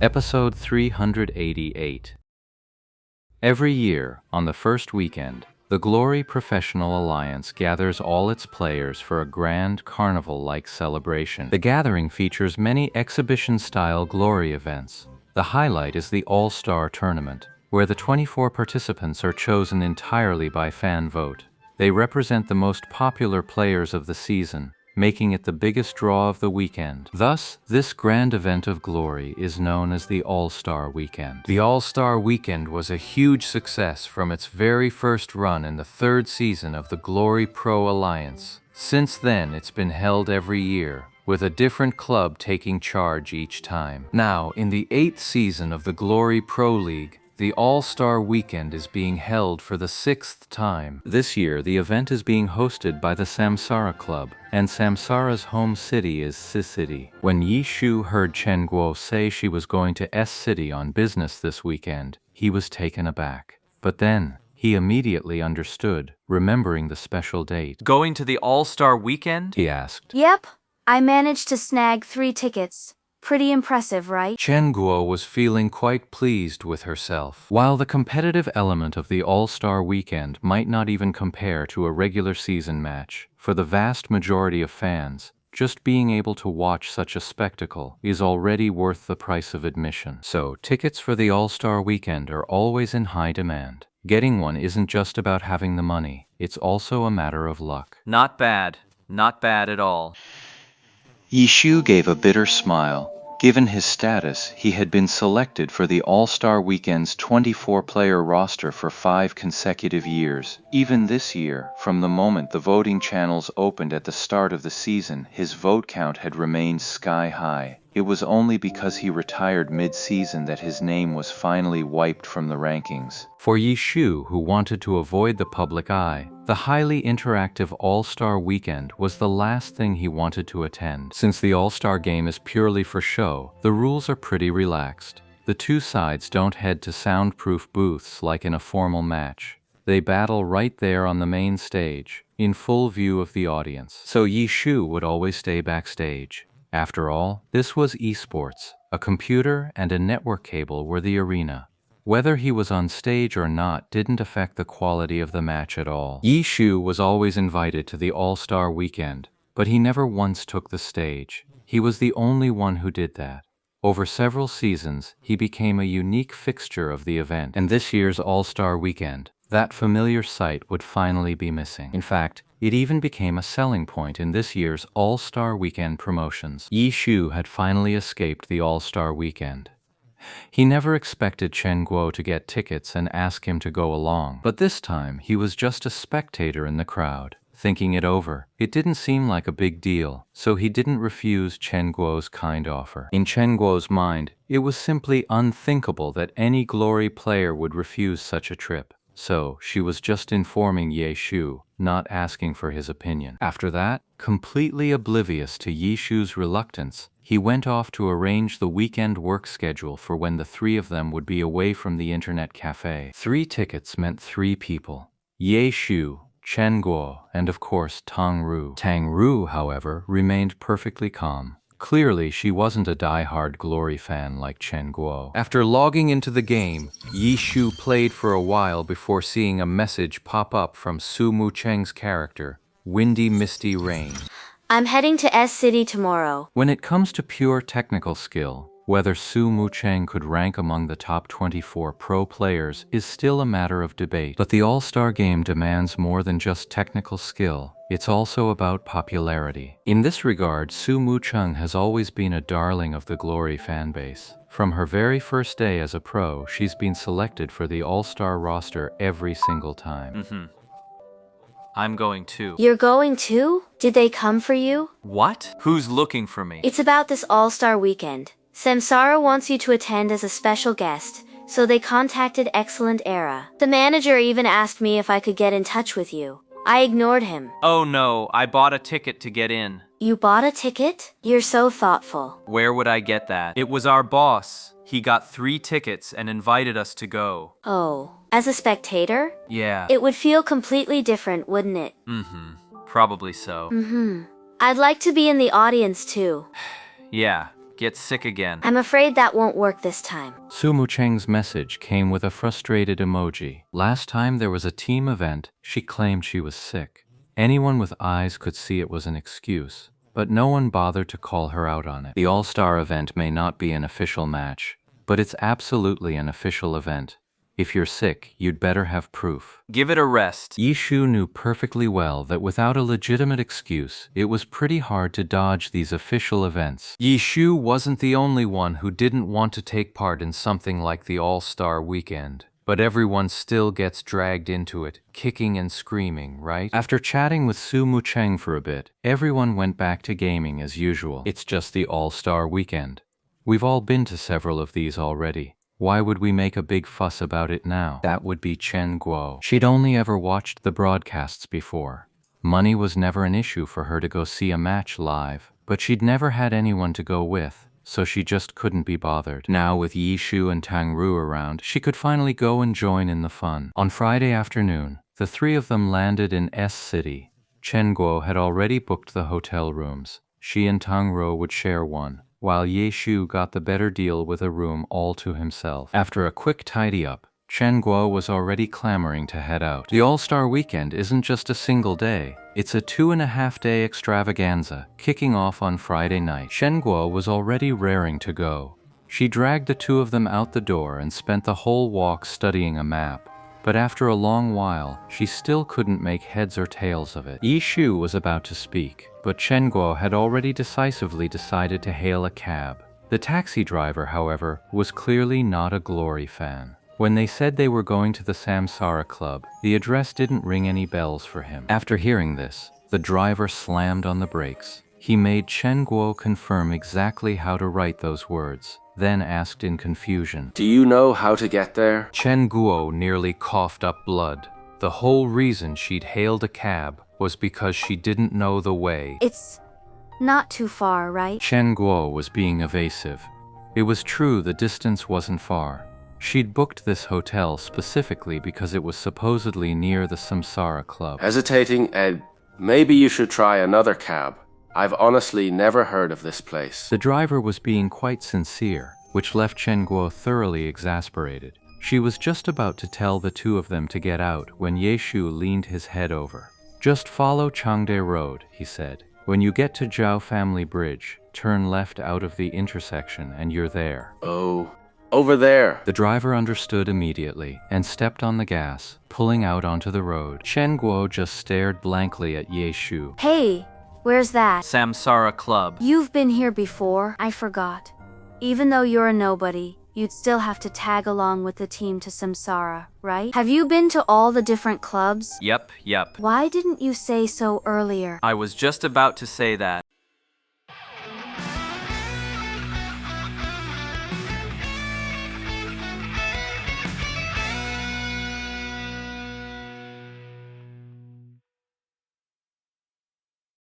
Episode 388. Every year, on the first weekend, the Glory Professional Alliance gathers all its players for a grand carnival-like celebration. The gathering features many exhibition-style Glory events. The highlight is the All-Star Tournament, where the 24 participants are chosen entirely by fan vote. They represent the most popular players of the season, making it the biggest draw of the weekend. Thus, this grand event of glory is known as the All-Star Weekend. The All-Star Weekend was a huge success from its very first run in the third season of the Glory Pro Alliance. Since then, it's been held every year, with a different club taking charge each time. Now, in the 8th season of the Glory Pro League, the All-Star Weekend is being held for the 6th time. This year, the event is being hosted by the Samsara Club, and Samsara's home city is S-City. When Yi Shu heard Chen Guo say she was going to S-City on business this weekend, he was taken aback. But then, he immediately understood, remembering the special date. Going to the All-Star Weekend? He asked. Yep, I managed to snag 3 tickets. Pretty impressive, right? Chen Guo was feeling quite pleased with herself. While the competitive element of the All-Star Weekend might not even compare to a regular season match, for the vast majority of fans, just being able to watch such a spectacle is already worth the price of admission. So, tickets for the All-Star Weekend are always in high demand. Getting one isn't just about having the money, it's also a matter of luck. Not bad. Not bad at all. Yi Shu gave a bitter smile. Given his status, he had been selected for the All-Star Weekend's 24-player roster for 5 consecutive years. Even this year, from the moment the voting channels opened at the start of the season, his vote count had remained sky-high. It was only because he retired mid-season that his name was finally wiped from the rankings. For Yi Shu, who wanted to avoid the public eye, the highly interactive All-Star Weekend was the last thing he wanted to attend. Since the All-Star game is purely for show, the rules are pretty relaxed. The two sides don't head to soundproof booths like in a formal match. They battle right there on the main stage, in full view of the audience. So Yi Shu would always stay backstage. After all, this was esports. A computer and a network cable were the arena. Whether he was on stage or not didn't affect the quality of the match at all. Yi Shu was always invited to the All-Star Weekend, but he never once took the stage. He was the only one who did that. Over several seasons, he became a unique fixture of the event, and this year's All-Star Weekend, that familiar sight would finally be missing. In fact, it even became a selling point in this year's All-Star Weekend promotions. Yi Shu had finally escaped the All-Star Weekend. He never expected Chen Guo to get tickets and ask him to go along, but this time he was just a spectator in the crowd. Thinking it over, it didn't seem like a big deal, so he didn't refuse Chen Guo's kind offer. In Chen Guo's mind, it was simply unthinkable that any Glory player would refuse such a trip. So, she was just informing Yi Shu, not asking for his opinion. After that, completely oblivious to Yi Shu's reluctance, he went off to arrange the weekend work schedule for when the 3 of them would be away from the internet cafe. 3 tickets meant 3 people. Yi Shu, Chen Guo, and of course Tang Ru. Tang Ru, however, remained perfectly calm. Clearly, she wasn't a die-hard Glory fan like Chen Guo. After logging into the game, Yi Shu played for a while before seeing a message pop up from Su Mucheng's character, Windy Misty Rain. I'm heading to S-City tomorrow. When it comes to pure technical skill, whether Su Mucheng could rank among the top 24 pro players is still a matter of debate. But the All-Star game demands more than just technical skill. It's also about popularity. In this regard, Su Mucheng has always been a darling of the Glory fanbase. From her very first day as a pro, she's been selected for the All-Star roster every single time. I'm going too. You're going too? Did they come for you? What? Who's looking for me? It's about this All-Star Weekend. Samsara wants you to attend as a special guest, so they contacted Excellent Era. The manager even asked me if I could get in touch with you. I ignored him. Oh no, I bought a ticket to get in. You bought a ticket? You're so thoughtful. Where would I get that? It was our boss. He got 3 tickets and invited us to go. Oh, as a spectator? Yeah. It would feel completely different, wouldn't it? Probably so. I'd like to be in the audience too. Yeah. get sick again. I'm afraid that won't work this time. Su Mucheng's message came with a frustrated emoji. Last time there was a team event, she claimed she was sick. Anyone with eyes could see it was an excuse, but no one bothered to call her out on it. The All-Star event may not be an official match, but it's absolutely an official event. If you're sick, you'd better have proof. Give it a rest. Yi Shu knew perfectly well that without a legitimate excuse, it was pretty hard to dodge these official events. Yi Shu wasn't the only one who didn't want to take part in something like the All-Star Weekend. But everyone still gets dragged into it, kicking and screaming, right? After chatting with Su Mucheng for a bit, everyone went back to gaming as usual. It's just the All-Star Weekend. We've all been to several of these already. Why would we make a big fuss about it now? That would be Chen Guo. She'd only ever watched the broadcasts before. Money was never an issue for her to go see a match live, but she'd never had anyone to go with, so she just couldn't be bothered. Now with Yi Shu and Tang Ru around, she could finally go and join in the fun. On Friday afternoon, the three of them landed in S City. Chen Guo had already booked the hotel rooms. She and Tang Ru would share one, while Ye Shu got the better deal with a room all to himself. After a quick tidy-up, Chen Guo was already clamoring to head out. The All-Star Weekend isn't just a single day, it's a 2.5-day extravaganza, kicking off on Friday night. Chen Guo was already raring to go. She dragged the two of them out the door and spent the whole walk studying a map. But after a long while, she still couldn't make heads or tails of it. Yi Shu was about to speak, but Chen Guo had already decisively decided to hail a cab. The taxi driver, however, was clearly not a Glory fan. When they said they were going to the Samsara Club, the address didn't ring any bells for him. After hearing this, the driver slammed on the brakes. He made Chen Guo confirm exactly how to write those words, then asked in confusion, "Do you know how to get there?" Chen Guo nearly coughed up blood. The whole reason she'd hailed a cab was because she didn't know the way. It's not too far, right? Chen Guo was being evasive. It was true the distance wasn't far. She'd booked this hotel specifically because it was supposedly near the Samsara Club. Hesitating, Ed, maybe you should try another cab. I've honestly never heard of this place. The driver was being quite sincere, which left Chen Guo thoroughly exasperated. She was just about to tell the two of them to get out when Ye Shu leaned his head over. "Just follow Changde Road," he said. "When you get to Zhao Family Bridge, turn left out of the intersection and you're there." Oh, over there. The driver understood immediately and stepped on the gas, pulling out onto the road. Chen Guo just stared blankly at Ye Shu. Hey, where's that? Samsara Club. You've been here before, I forgot. Even though you're a nobody, you'd still have to tag along with the team to Samsara, right? Have you been to all the different clubs? Yep. Why didn't you say so earlier? I was just about to say that.